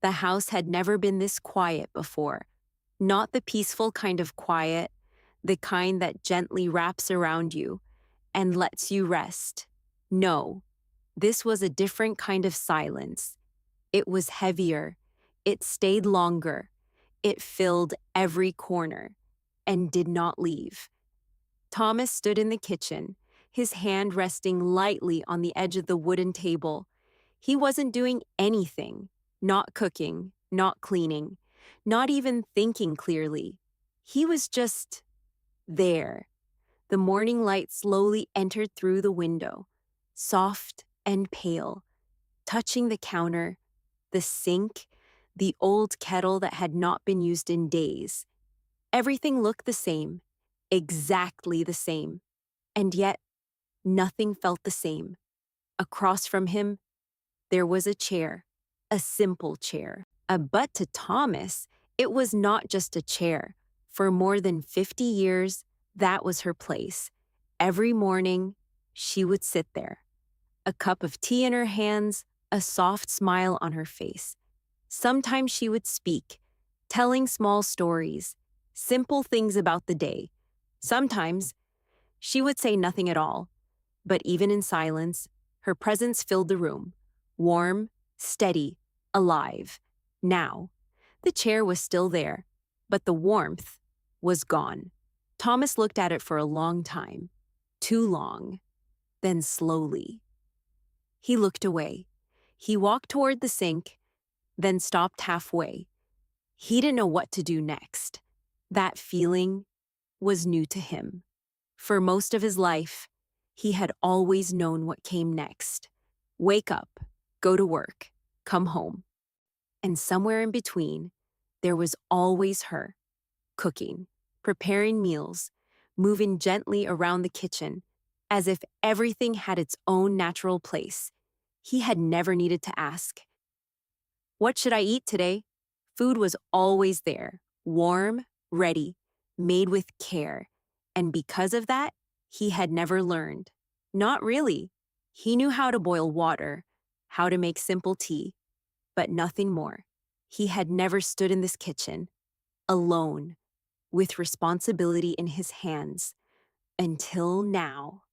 The house had never been this quiet before. Not the peaceful kind of quiet, the kind that gently wraps around you and lets you rest. No, this was a different kind of silence. It was heavier. It stayed longer. It filled every corner and did not leave. Thomas stood in the kitchen, his hand resting lightly on the edge of the wooden table. He wasn't doing anything, not cooking, not cleaning, not even thinking clearly. He was just there. The morning light slowly entered through the window, soft and pale, touching the counter, the sink, the old kettle that had not been used in days. Everything looked the same, exactly the same, and yet nothing felt the same. Across from him, there was a chair, a simple chair. But to Thomas, it was not just a chair. For more than 50 years, that was her place. Every morning, she would sit there, a cup of tea in her hands, a soft smile on her face. Sometimes she would speak, telling small stories, simple things about the day. Sometimes she would say nothing at all, but even in silence, her presence filled the room, warm, steady, alive. Now, the chair was still there, but the warmth was gone. Thomas looked at it for a long time, too long. Then slowly, he looked away. He walked toward the sink, then stopped halfway. He didn't know what to do next. That feeling was new to him. For most of his life, he had always known what came next. Wake up, go to work, come home. And somewhere in between, there was always her, cooking, preparing meals, moving gently around the kitchen, as if everything had its own natural place. He had never needed to ask, "What should I eat today?" Food was always there, warm, ready, made with care. And because of that, he had never learned. Not really. He knew how to boil water, how to make simple tea, but nothing more. He had never stood in this kitchen, alone, with responsibility in his hands, until now.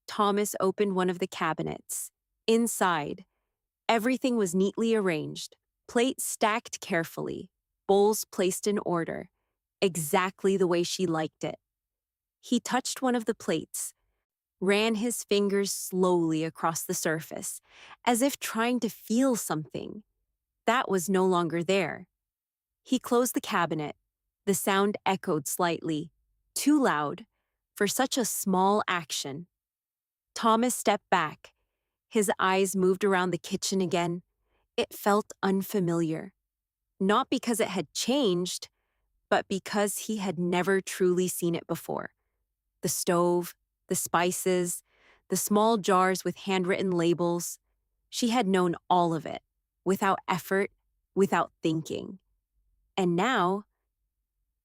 Thomas opened one of the cabinets. Inside, everything was neatly arranged, plates stacked carefully, bowls placed in order, exactly the way she liked it. He touched one of the plates, ran his fingers slowly across the surface, as if trying to feel something. That was no longer there. He closed the cabinet. The sound echoed slightly, too loud for such a small action. Thomas stepped back. His eyes moved around the kitchen again. It felt unfamiliar. Not because it had changed, but because he had never truly seen it before. The stove, the spices, the small jars with handwritten labels. She had known all of it, without effort, without thinking. And now,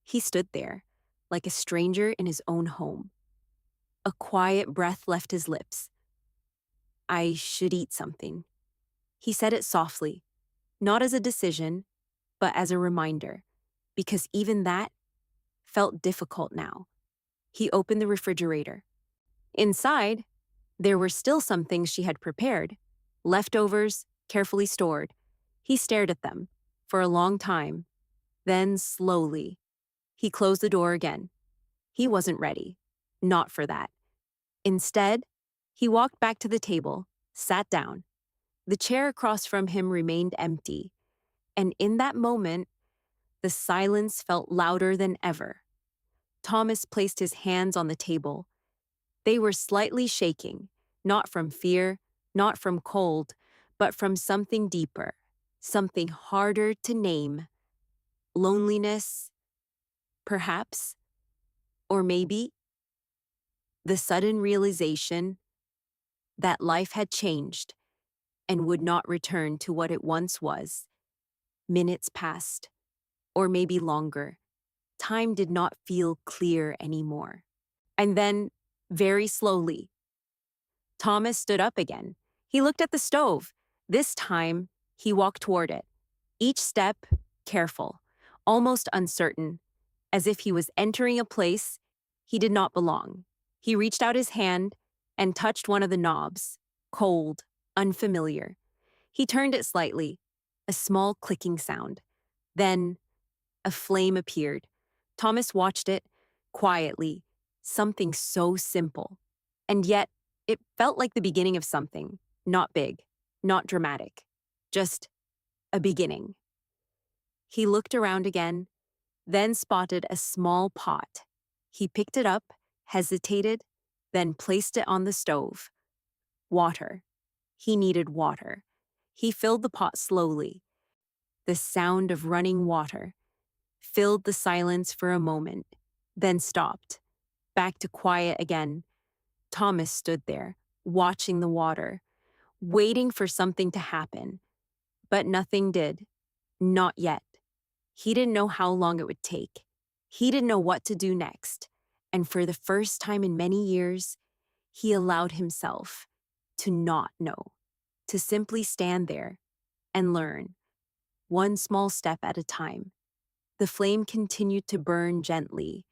he stood there, like a stranger in his own home. A quiet breath left his lips. "I should eat something." He said it softly, not as a decision, but as a reminder, because even that felt difficult now. He opened the refrigerator. Inside, there were still some things she had prepared, leftovers, carefully stored. He stared at them for a long time. Then, slowly, he closed the door again. He wasn't ready. Not for that. Instead, he walked back to the table, sat down. The chair across from him remained empty, and in that moment, the silence felt louder than ever. Thomas placed his hands on the table. They were slightly shaking, not from fear, not from cold, but from something deeper, something harder to name. Loneliness, perhaps, or maybe the sudden realization that life had changed and would not return to what it once was. Minutes passed, or maybe longer. Time did not feel clear anymore. And then, very slowly, Thomas stood up again. He looked at the stove. This time, he walked toward it. Each step careful, almost uncertain, as if he was entering a place he did not belong. He reached out his hand and touched one of the knobs, cold, unfamiliar. He turned it slightly, a small clicking sound. Then a flame appeared. Thomas watched it quietly, something so simple. And yet, it felt like the beginning of something, not big, not dramatic, just a beginning. He looked around again, then spotted a small pot. He picked it up, hesitated, then placed it on the stove. Water. He needed water. He filled the pot slowly. The sound of running water filled the silence for a moment, then stopped. Back to quiet again. Thomas stood there, watching the water, waiting for something to happen. But nothing did. Not yet. He didn't know how long it would take. He didn't know what to do next. And for the first time in many years, he allowed himself to not know, to simply stand there and learn, one small step at a time. The flame continued to burn gently.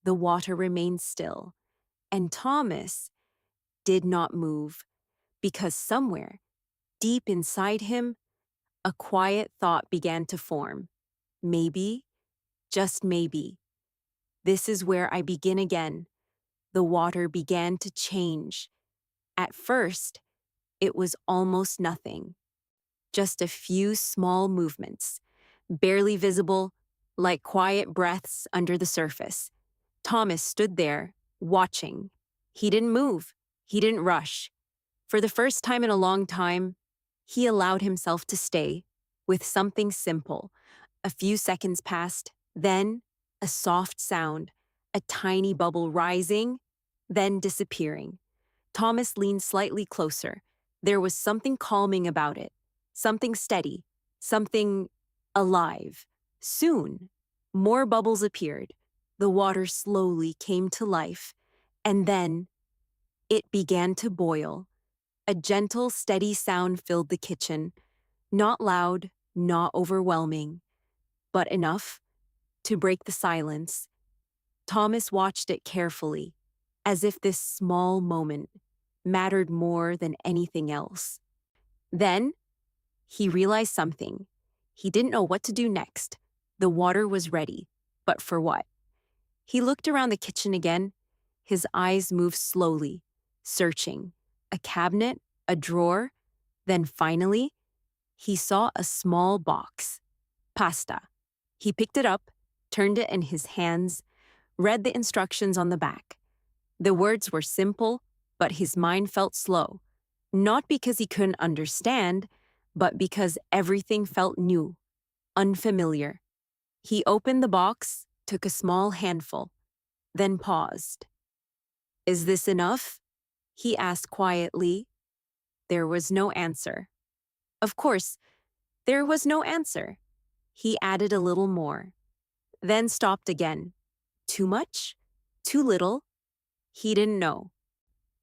The water remained still. And Thomas did not move because somewhere, deep inside him, a quiet thought began to form. Maybe, just maybe, this is where I begin again. The water began to change. At first, it was almost nothing. Just a few small movements, barely visible, like quiet breaths under the surface. Thomas stood there, watching. He didn't move. He didn't rush. For the first time in a long time, he allowed himself to stay with something simple. A few seconds passed, then a soft sound, a tiny bubble rising, then disappearing. Thomas leaned slightly closer. There was something calming about it, something steady, something alive. Soon, more bubbles appeared. The water slowly came to life, and then it began to boil. A gentle, steady sound filled the kitchen, not loud, not overwhelming, but enough to break the silence. Thomas watched it carefully, as if this small moment mattered more than anything else. Then, he realized something. He didn't know what to do next. The water was ready, but for what? He looked around the kitchen again. His eyes moved slowly, searching. A cabinet, a drawer. Then finally, he saw a small box. Pasta. He picked it up, turned it in his hands, read the instructions on the back. The words were simple, but his mind felt slow. Not because he couldn't understand, but because everything felt new, unfamiliar. He opened the box, took a small handful, then paused. "Is this enough?" he asked quietly. There was no answer. Of course, there was no answer. He added a little more, then stopped again. Too much? Too little? He didn't know.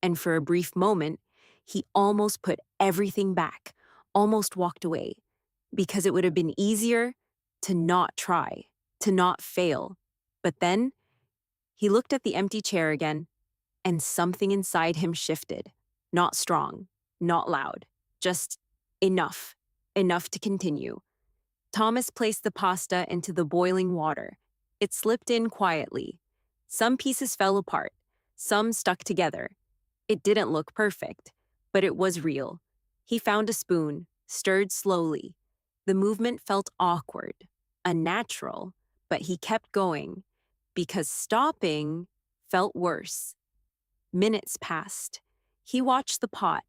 And for a brief moment, he almost put everything back, almost walked away, because it would have been easier to not try, to not fail. But then, he looked at the empty chair again, and something inside him shifted. Not strong, not loud, just enough, enough to continue. Thomas placed the pasta into the boiling water. It slipped in quietly. Some pieces fell apart, some stuck together. It didn't look perfect, but it was real. He found a spoon, stirred slowly. The movement felt awkward, unnatural, but he kept going, because stopping felt worse. Minutes passed. He watched the pot,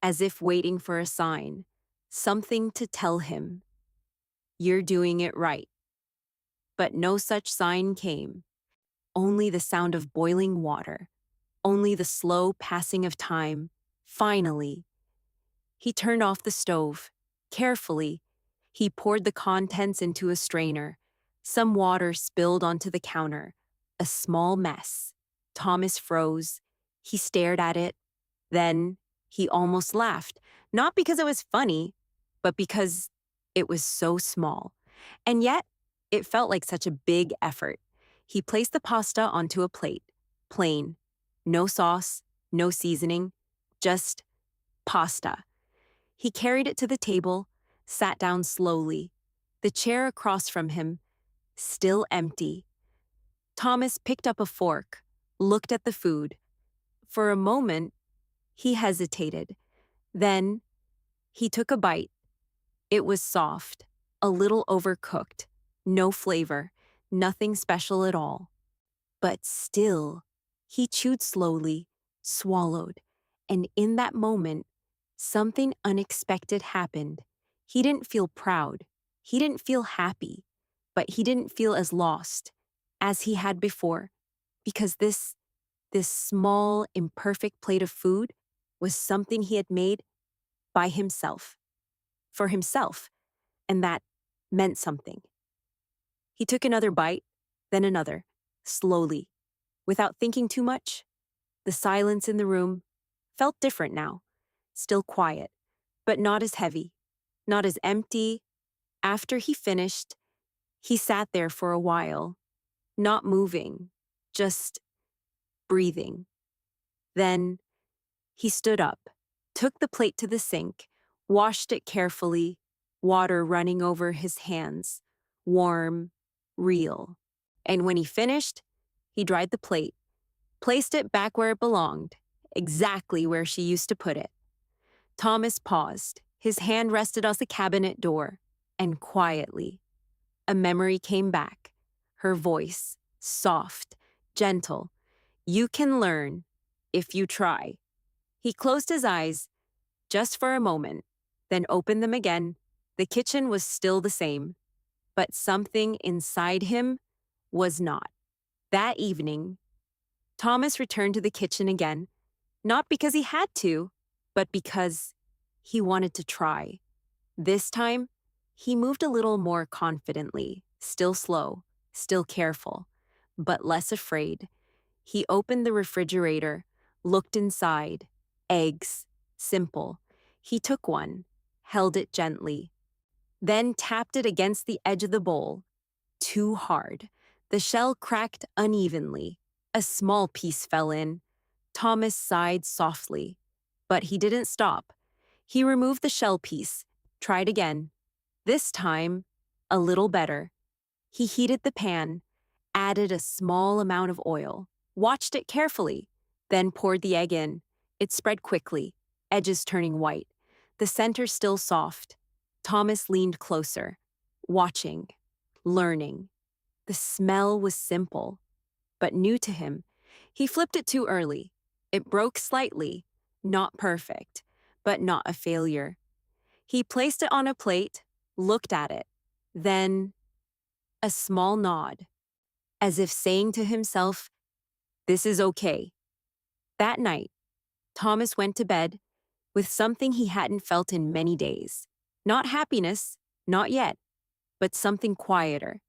as if waiting for a sign, something to tell him, "You're doing it right." But no such sign came. Only the sound of boiling water, only the slow passing of time. Finally, he turned off the stove. Carefully, he poured the contents into a strainer. Some water spilled onto the counter. A small mess. Thomas froze. He stared at it. Then he almost laughed, not because it was funny, but because It was so small. And yet, it felt like such a big effort. He placed the pasta onto a plate, plain, no sauce, no seasoning, just pasta. He carried it to the table, sat down slowly. The chair across from him, still empty. Thomas picked up a fork, looked at the food. For a moment, he hesitated. Then, he took a bite. It was soft, a little overcooked, no flavor, nothing special at all. But still, he chewed slowly, swallowed, and in that moment, something unexpected happened. He didn't feel proud. He didn't feel happy, but he didn't feel as lost as he had before, because this small, imperfect plate of food was something he had made by himself, for himself, and that meant something. He took another bite, then another, slowly, without thinking too much. The silence in the room felt different now, still quiet, but not as heavy, not as empty. After he finished, he sat there for a while, not moving, just breathing. Then he stood up, took the plate to the sink, washed it carefully, water running over his hands, warm, real. And when he finished, he dried the plate, placed it back where it belonged, exactly where she used to put it. Thomas paused. His hand rested on the cabinet door, and quietly, a memory came back. Her voice, soft, gentle. You can learn if you try. He closed his eyes just for a moment, then opened them again. The kitchen was still the same, but something inside him was not. That evening, Thomas returned to the kitchen again, not because he had to, but because he wanted to try. This time, he moved a little more confidently, still slow, still careful, but less afraid. He opened the refrigerator, looked inside. Eggs, simple. He took one, held it gently, then tapped it against the edge of the bowl. Too hard. The shell cracked unevenly. A small piece fell in. Thomas sighed softly, but he didn't stop. He removed the shell piece, tried again. This time, a little better. He heated the pan, added a small amount of oil, watched it carefully, then poured the egg in. It spread quickly, edges turning white, the center still soft. Thomas leaned closer, watching, learning. The smell was simple, but new to him. He flipped it too early. It broke slightly, not perfect, but not a failure. He placed it on a plate, looked at it, then a small nod, as if saying to himself, "This is okay." That night, Thomas went to bed with something he hadn't felt in many days. Not happiness, not yet, but something quieter,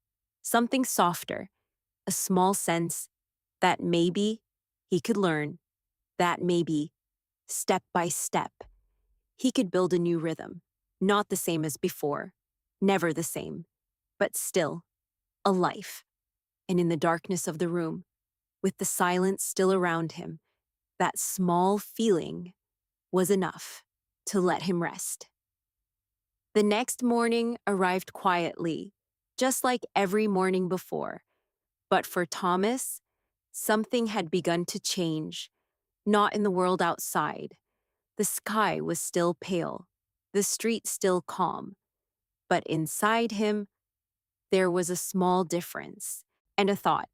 something softer, a small sense that maybe he could learn, that maybe, step by step, he could build a new rhythm, not the same as before, never the same, but still a life. And in the darkness of the room, with the silence still around him, that small feeling was enough to let him rest. The next morning arrived quietly, just like every morning before. But for Thomas, something had begun to change, not in the world outside. The sky was still pale, the street still calm. But inside him, there was a small difference, and a thought,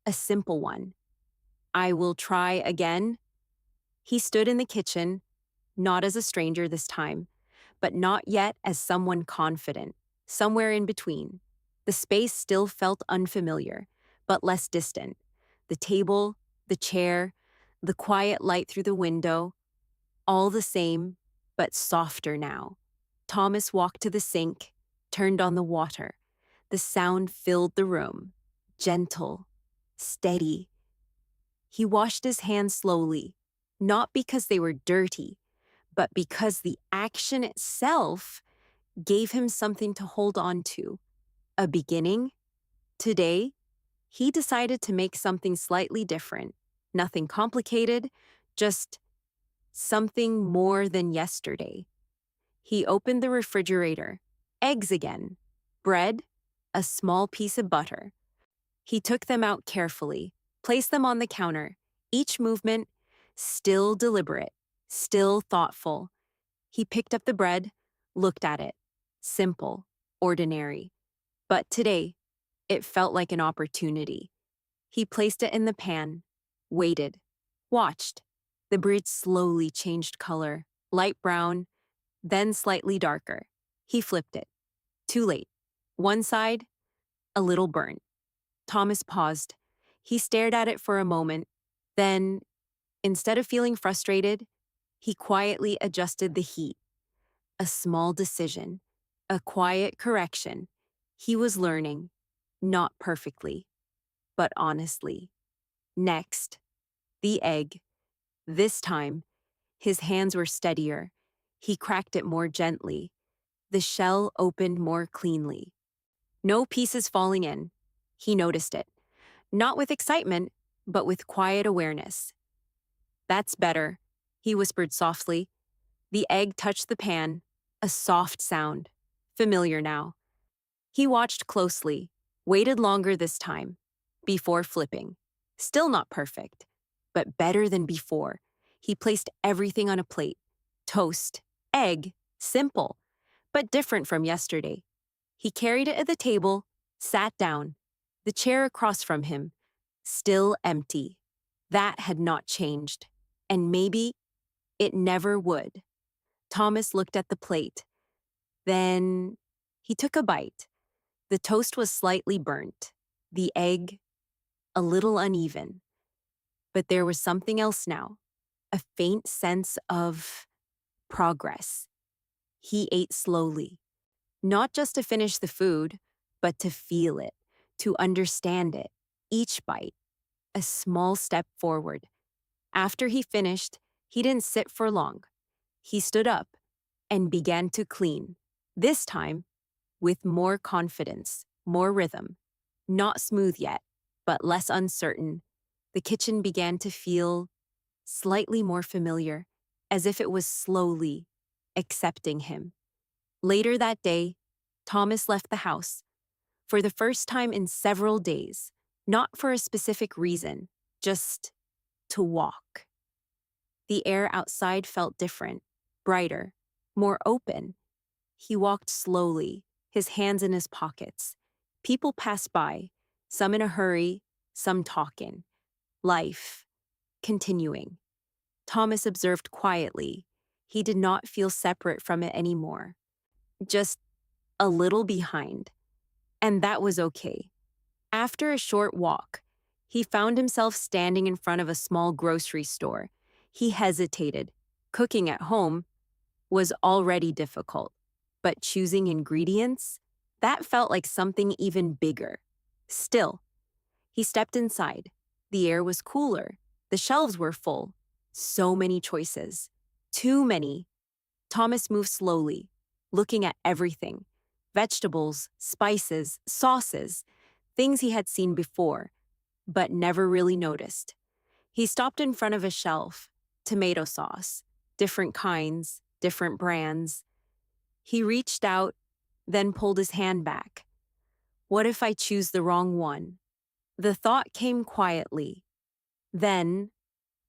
a simple one. I will try again. He stood in the kitchen, not as a stranger this time, but not yet as someone confident, somewhere in between. The space still felt unfamiliar, but less distant. The table, the chair, the quiet light through the window, all the same, but softer now. Thomas walked to the sink, turned on the water. The sound filled the room, gentle, steady. He washed his hands slowly, not because they were dirty, but because the action itself gave him something to hold on to, a beginning. Today, he decided to make something slightly different. Nothing complicated, just something more than yesterday. He opened the refrigerator. Eggs again. Bread. A small piece of butter. He took them out carefully, placed them on the counter. Each movement, still deliberate, still thoughtful. He picked up the bread, looked at it. Simple, ordinary. But today, it felt like an opportunity. He placed it in the pan, waited, watched. The bread slowly changed color, light brown, then slightly darker. He flipped it. Too late. One side, a little burnt. Thomas paused. He stared at it for a moment. Then, instead of feeling frustrated, he quietly adjusted the heat. A small decision, a quiet correction. He was learning, not perfectly, but honestly. Next, the egg. This time, his hands were steadier. He cracked it more gently. The shell opened more cleanly. No pieces falling in. He noticed it. Not with excitement, but with quiet awareness. "That's better," he whispered softly. The egg touched the pan, a soft sound, familiar now. He watched closely, waited longer this time, before flipping. Still not perfect, but better than before. He placed everything on a plate. Toast, egg, simple, but different from yesterday. He carried it at the table, sat down. The chair across from him, still empty. That had not changed, and maybe it never would. Thomas looked at the plate. Then he took a bite. The toast was slightly burnt, the egg a little uneven. But there was something else now, a faint sense of progress. He ate slowly, not just to finish the food, but to feel it, to understand it. Each bite, a small step forward. After he finished, he didn't sit for long. He stood up and began to clean, this time with more confidence, more rhythm. Not smooth yet, but less uncertain. The kitchen began to feel slightly more familiar, as if it was slowly accepting him. Later that day, Thomas left the house. For the first time in several days, not for a specific reason, just to walk. The air outside felt different, brighter, more open. He walked slowly, his hands in his pockets. People passed by, some in a hurry, some talking. Life, continuing. Thomas observed quietly. He did not feel separate from it anymore. Just a little behind. And that was okay. After a short walk, he found himself standing in front of a small grocery store. He hesitated. Cooking at home was already difficult, but choosing ingredients? That felt like something even bigger. Still, he stepped inside. The air was cooler. The shelves were full. So many choices. Too many. Thomas moved slowly, looking at everything. Vegetables, spices, sauces, things he had seen before, but never really noticed. He stopped in front of a shelf. Tomato sauce, different kinds, different brands. He reached out, then pulled his hand back. What if I choose the wrong one? The thought came quietly. Then,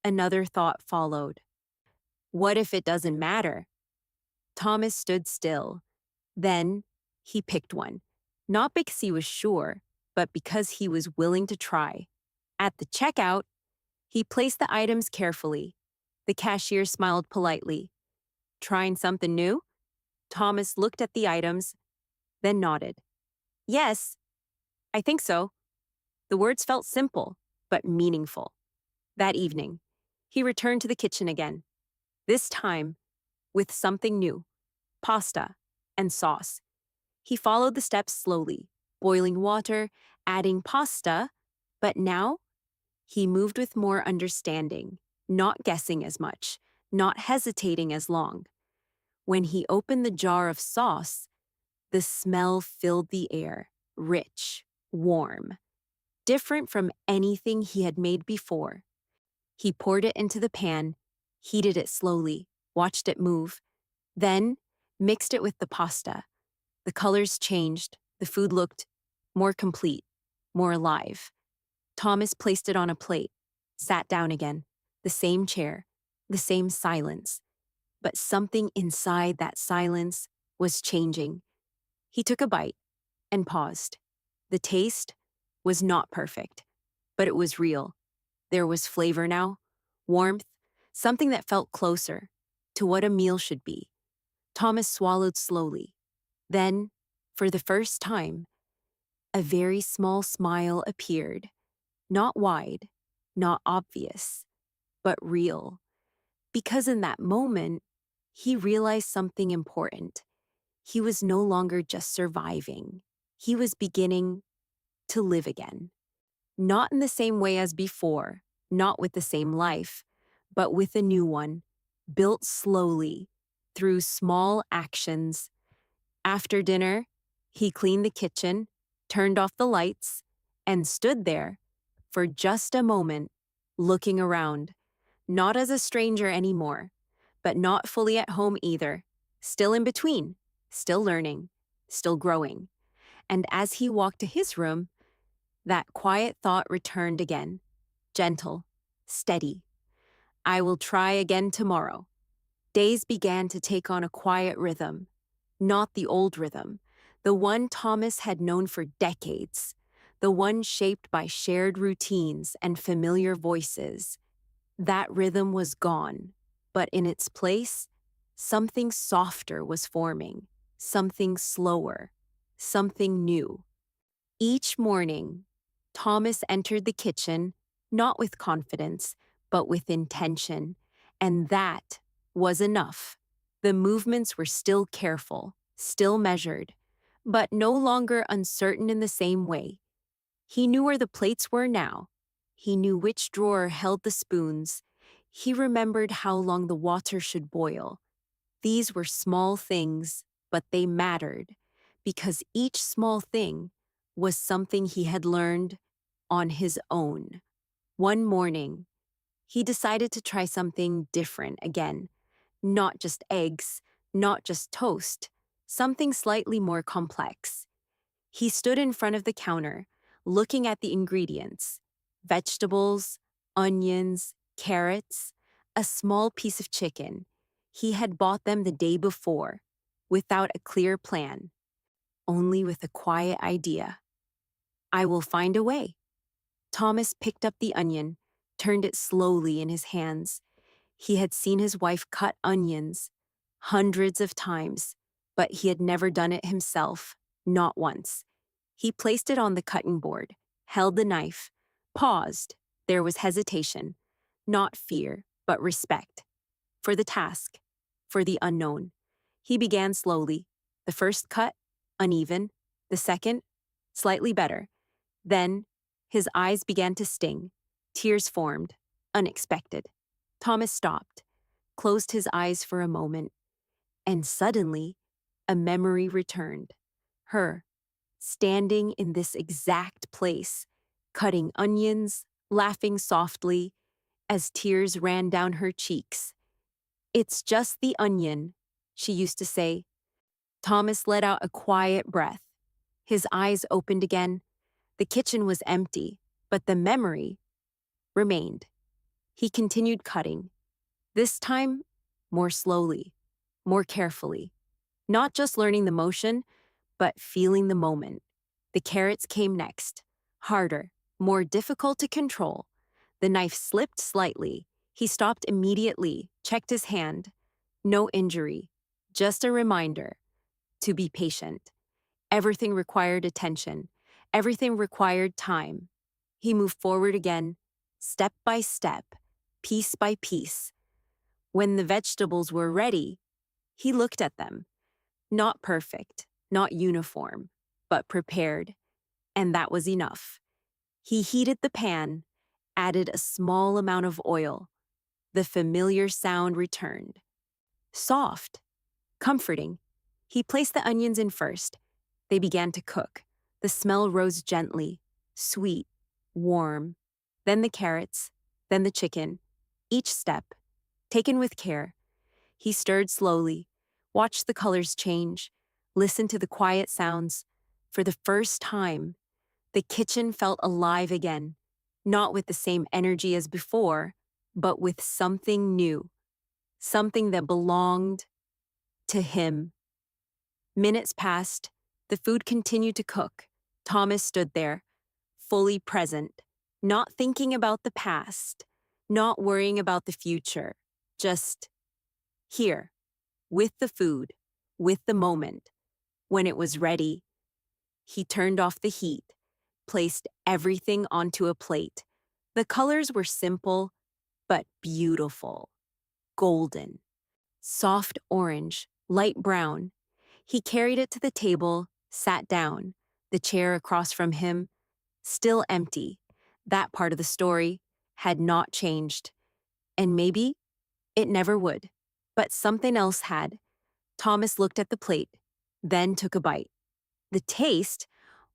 another thought followed. What if it doesn't matter? Thomas stood still. Then, he picked one. Not because he was sure, but because he was willing to try. At the checkout, he placed the items carefully. The cashier smiled politely. Trying something new? Thomas looked at the items, then nodded. Yes, I think so. The words felt simple, but meaningful. That evening, he returned to the kitchen again. This time, with something new, pasta and sauce. He followed the steps slowly, boiling water, adding pasta, but now he moved with more understanding, not guessing as much, not hesitating as long. When he opened the jar of sauce, The smell filled the air, rich, warm, different from anything he had made before. He poured it into the pan, heated it slowly, watched it move, then mixed it with the pasta. The colors changed, the food looked more complete, more alive. Thomas placed it on a plate, sat down again, the same chair, the same silence. But something inside that silence was changing. He took a bite and paused. The taste was not perfect, but it was real. There was flavor now, warmth, something that felt closer to what a meal should be. Thomas swallowed slowly. Then, for the first time, a very small smile appeared. Not wide, not obvious, but real. Because in that moment, he realized something important. He was no longer just surviving. He was beginning to live again. Not in the same way as before, not with the same life, but with a new one, built slowly, through small actions. After dinner, he cleaned the kitchen, turned off the lights, and stood there for just a moment, looking around, not as a stranger anymore, but not fully at home either, still in between, still learning, still growing. And as he walked to his room, that quiet thought returned again, gentle, steady. I will try again tomorrow. Days began to take on a quiet rhythm, not the old rhythm, the one Thomas had known for decades, the one shaped by shared routines and familiar voices. That rhythm was gone, but in its place, something softer was forming, something slower, something new. Each morning, Thomas entered the kitchen, not with confidence, but with intention, and that was enough. The movements were still careful, still measured, but no longer uncertain in the same way. He knew where the plates were now. He knew which drawer held the spoons. He remembered how long the water should boil. These were small things, but they mattered, because each small thing was something he had learned on his own. One morning, he decided to try something different again. Not just eggs, not just toast, something slightly more complex. He stood in front of the counter, looking at the ingredients: vegetables, onions, carrots, a small piece of chicken. He had bought them the day before, without a clear plan, only with a quiet idea. I will find a way. Thomas picked up the onion, turned it slowly in his hands. He had seen his wife cut onions hundreds of times, but he had never done it himself, not once. He placed it on the cutting board, held the knife, paused. There was hesitation, not fear, but respect. For the task, for the unknown. He began slowly. The first cut, uneven. The second, slightly better. Then, his eyes began to sting. Tears formed, unexpected. Thomas stopped, closed his eyes for a moment, and suddenly, a memory returned. Her, standing in this exact place, cutting onions, laughing softly, as tears ran down her cheeks. It's just the onion, she used to say. Thomas let out a quiet breath. His eyes opened again. The kitchen was empty, but the memory remained. He continued cutting. This time, more slowly, more carefully. Not just learning the motion, but feeling the moment. The carrots came next, harder, more difficult to control. The knife slipped slightly. He stopped immediately, checked his hand. No injury, just a reminder to be patient. Everything required attention. Everything required time. He moved forward again, step by step, piece by piece. When the vegetables were ready, he looked at them. Not perfect, not uniform, but prepared. And that was enough. He heated the pan, added a small amount of oil. The familiar sound returned. Soft, comforting. He placed the onions in first, They began to cook. The smell rose gently, sweet, warm. Then the carrots, then the chicken. Each step, taken with care. He stirred slowly, watched the colors change, listened to the quiet sounds. For the first time, the kitchen felt alive again, not with the same energy as before, but with something new, something that belonged to him. Minutes passed. The food continued to cook. Thomas stood there, fully present, not thinking about the past, not worrying about the future, just here, with the food, with the moment. When it was ready, he turned off the heat, placed everything onto a plate. The colors were simple, but beautiful. Golden, soft orange, light brown. He carried it to the table, sat down. The chair across from him, still empty. That part of the story had not changed. And maybe it never would. But something else had. Thomas looked at the plate, then took a bite. The taste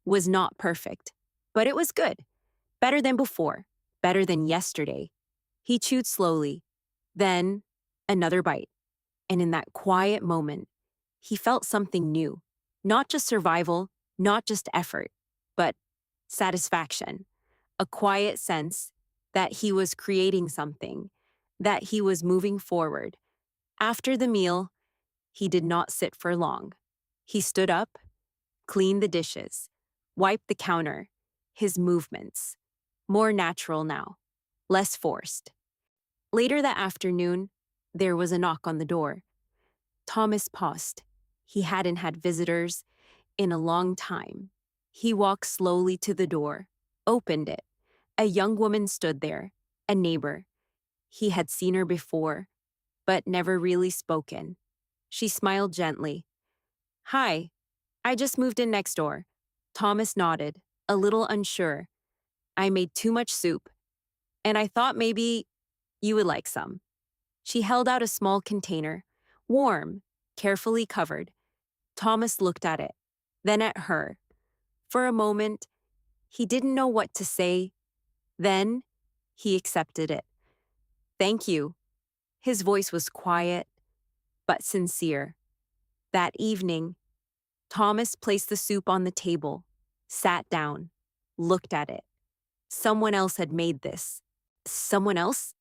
was not perfect, but it was good. Better than before, better than yesterday. He chewed slowly, then another bite. And in that quiet moment, he felt something new. Not just survival, not just effort, but satisfaction. A quiet sense that he was creating something, that he was moving forward. After the meal, he did not sit for long. He stood up, cleaned the dishes, wiped the counter, his movements. More natural now, less forced. Later that afternoon, there was a knock on the door. Thomas paused. He hadn't had visitors in a long time. He walked slowly to the door, opened it. A young woman stood there, a neighbor. He had seen her before, but never really spoken. She smiled gently. "Hi, I just moved in next door." Thomas nodded, a little unsure. "I made too much soup, and I thought maybe you would like some." She held out a small container, warm, carefully covered. Thomas looked at it, then at her. For a moment, he didn't know what to say. Then, he accepted it. "Thank you." His voice was quiet, but sincere. That evening, Thomas placed the soup on the table, sat down, looked at it. Someone else had made this. Someone else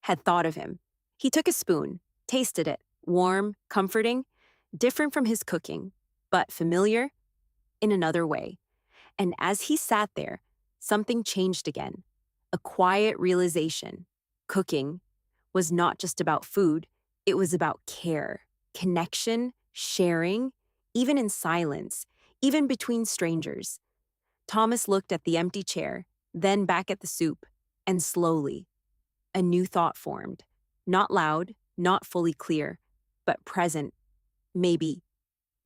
had thought of him. He took a spoon, tasted it, warm, comforting, different from his cooking, but familiar in another way. And as he sat there, something changed again. A quiet realization. Cooking was not just about food, it was about care, connection, sharing, even in silence, even between strangers. Thomas looked at the empty chair, then back at the soup, and slowly, a new thought formed. Not loud, not fully clear, but present. Maybe,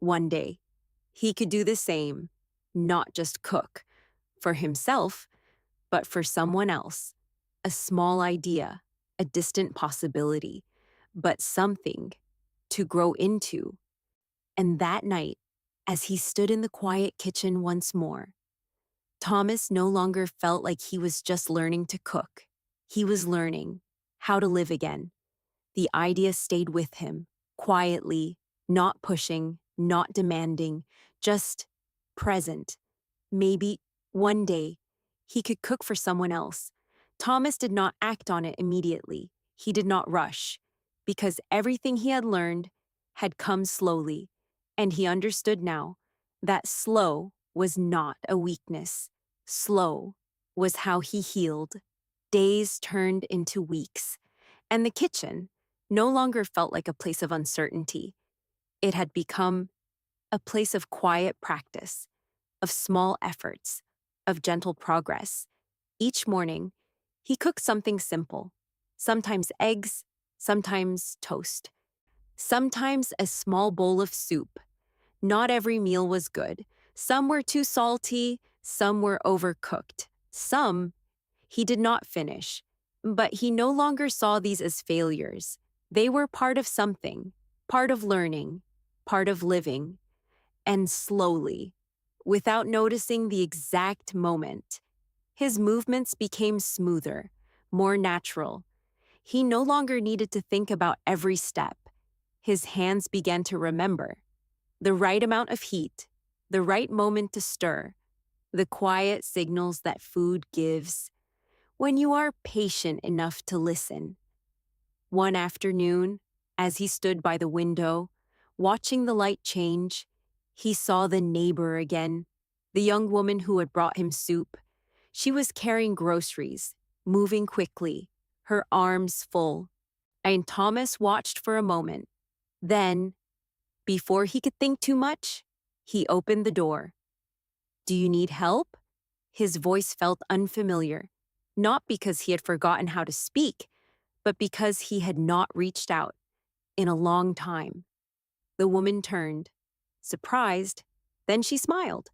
one day, he could do the same, not just cook for himself, but for someone else. A small idea, a distant possibility, but something to grow into. And that night, as he stood in the quiet kitchen once more, Thomas no longer felt like he was just learning to cook. He was learning how to live again. The idea stayed with him, quietly, not pushing, not demanding, just present. Maybe one day he could cook for someone else. Thomas did not act on it immediately. He did not rush, because everything he had learned had come slowly, and he understood now that slow was not a weakness. Slow was how he healed. Days turned into weeks, and the kitchen no longer felt like a place of uncertainty. It had become a place of quiet practice, of small efforts, of gentle progress. Each morning, he cooked something simple, sometimes eggs, sometimes toast, sometimes a small bowl of soup. Not every meal was good. Some were too salty, some were overcooked. Some he did not finish, but he no longer saw these as failures. They were part of something, part of learning, part of living. And slowly, without noticing the exact moment, his movements became smoother, more natural. He no longer needed to think about every step. His hands began to remember the right amount of heat, the right moment to stir, the quiet signals that food gives when you are patient enough to listen. One afternoon, as he stood by the window, watching the light change, he saw the neighbor again, the young woman who had brought him soup. She was carrying groceries, moving quickly, her arms full. And Thomas watched for a moment. Then, before he could think too much, he opened the door. "Do you need help?" His voice felt unfamiliar, not because he had forgotten how to speak, but because he had not reached out in a long time. The woman turned, surprised, then she smiled.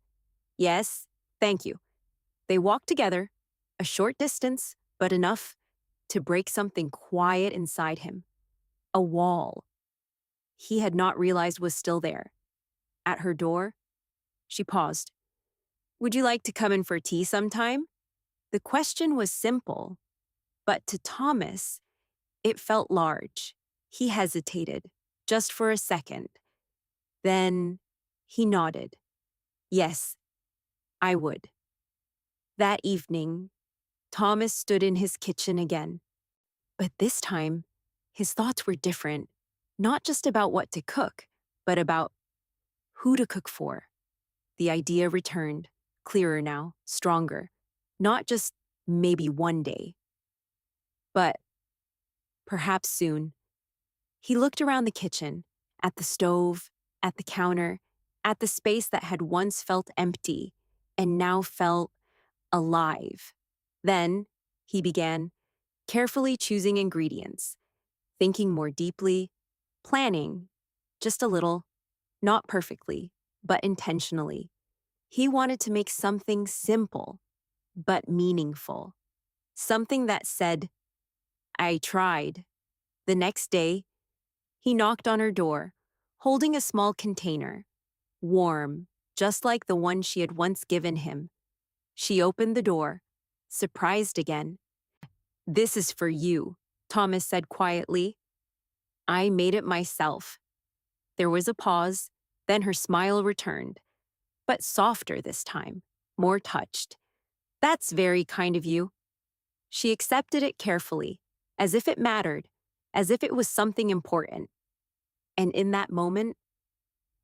"Yes, thank you." They walked together, a short distance, but enough to break something quiet inside him. A wall he had not realized was still there. At her door, she paused. "Would you like to come in for tea sometime?" The question was simple, but to Thomas, it felt large. He hesitated, just for a second. Then he nodded. "Yes, I would." That evening, Thomas stood in his kitchen again. But this time, his thoughts were different. Not just about what to cook, but about who to cook for. The idea returned, clearer now, stronger. Not just maybe one day, but perhaps soon. He looked around the kitchen, at the stove, at the counter, at the space that had once felt empty and now felt alive. Then he began, carefully choosing ingredients, thinking more deeply, planning, just a little, not perfectly, but intentionally. He wanted to make something simple, but meaningful. Something that said, "I tried." The next day, he knocked on her door, holding a small container, warm, just like the one she had once given him. She opened the door, surprised again. "This is for you," Thomas said quietly. "I made it myself." There was a pause, then her smile returned, but softer this time, more touched. "That's very kind of you." She accepted it carefully, as if it mattered, as if it was something important. And in that moment,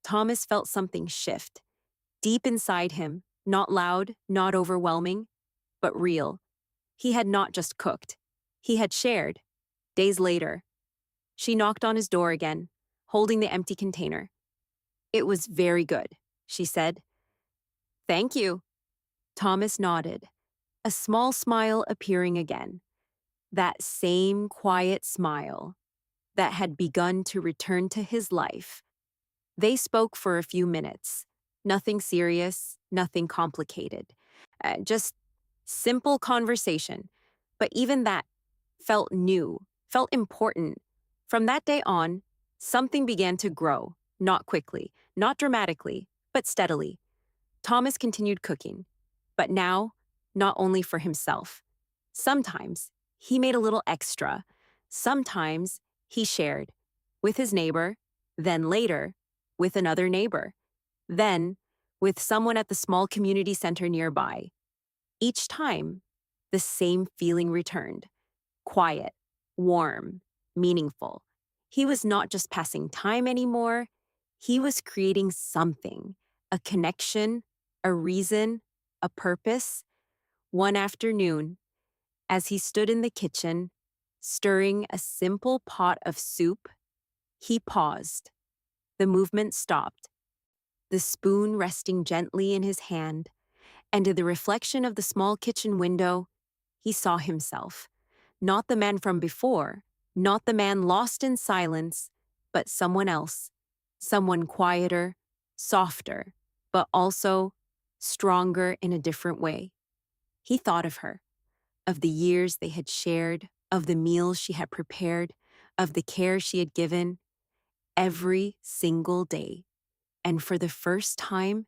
Thomas felt something shift, deep inside him, not loud, not overwhelming, but real. He had not just cooked, he had shared. Days later, she knocked on his door again, holding the empty container. "It was very good," she said. "Thank you." Thomas nodded, a small smile appearing again. That same quiet smile that had begun to return to his life. They spoke for a few minutes. Nothing serious, nothing complicated. Just simple conversation. But even that felt new, felt important. From that day on, something began to grow, not quickly, not dramatically, but steadily. Thomas continued cooking, but now, not only for himself. Sometimes he made a little extra. Sometimes he shared with his neighbor, then later with another neighbor, then with someone at the small community center nearby. Each time, the same feeling returned: quiet, warm, meaningful. He was not just passing time anymore, he was creating something, a connection, a reason, a purpose. One afternoon, as he stood in the kitchen, stirring a simple pot of soup, he paused. The movement stopped, the spoon resting gently in his hand, and in the reflection of the small kitchen window, he saw himself. Not the man from before, not the man lost in silence, but someone else. Someone quieter, softer, but also stronger in a different way. He thought of her, of the years they had shared, of the meals she had prepared, of the care she had given every single day. And for the first time,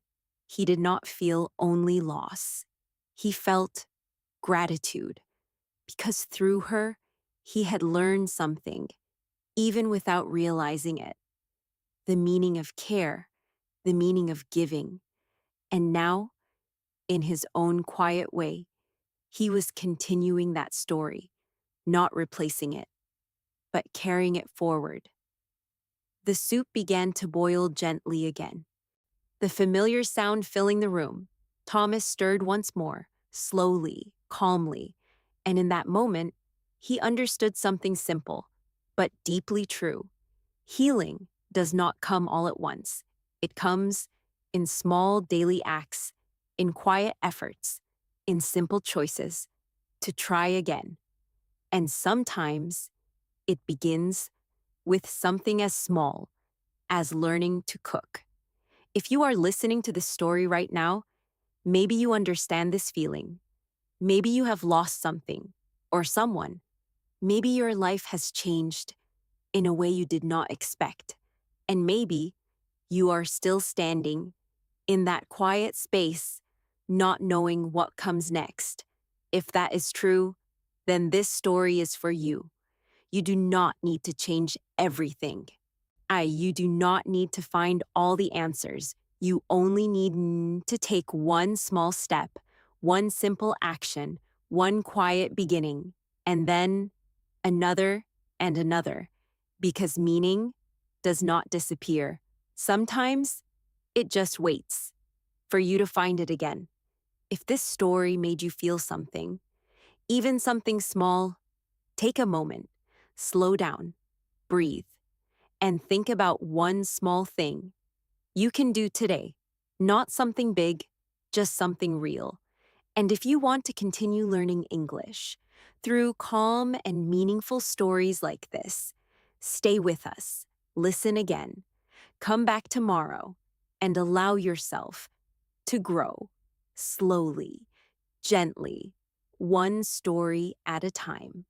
he did not feel only loss. He felt gratitude, because through her, he had learned something, even without realizing it, the meaning of care, the meaning of giving. And now, in his own quiet way, he was continuing that story, not replacing it, but carrying it forward. The soup began to boil gently again, the familiar sound filling the room. Thomas stirred once more, slowly, calmly, and in that moment, he understood something simple, but deeply true. Healing does not come all at once. It comes in small daily acts, in quiet efforts, in simple choices to try again. And sometimes it begins with something as small as learning to cook. If you are listening to this story right now, maybe you understand this feeling. Maybe you have lost something or someone. Maybe your life has changed in a way you did not expect. And maybe you are still standing in that quiet space, not knowing what comes next. If that is true, then this story is for you. You do not need to change everything. You do not need to find all the answers. You only need to take one small step, one simple action, one quiet beginning, and then another and another, because meaning does not disappear. Sometimes it just waits for you to find it again. If this story made you feel something, even something small, take a moment, slow down, breathe, and think about one small thing you can do today. Not something big, just something real. And if you want to continue learning English through calm and meaningful stories like this, stay with us, listen again, come back tomorrow, and allow yourself to grow slowly, gently, one story at a time.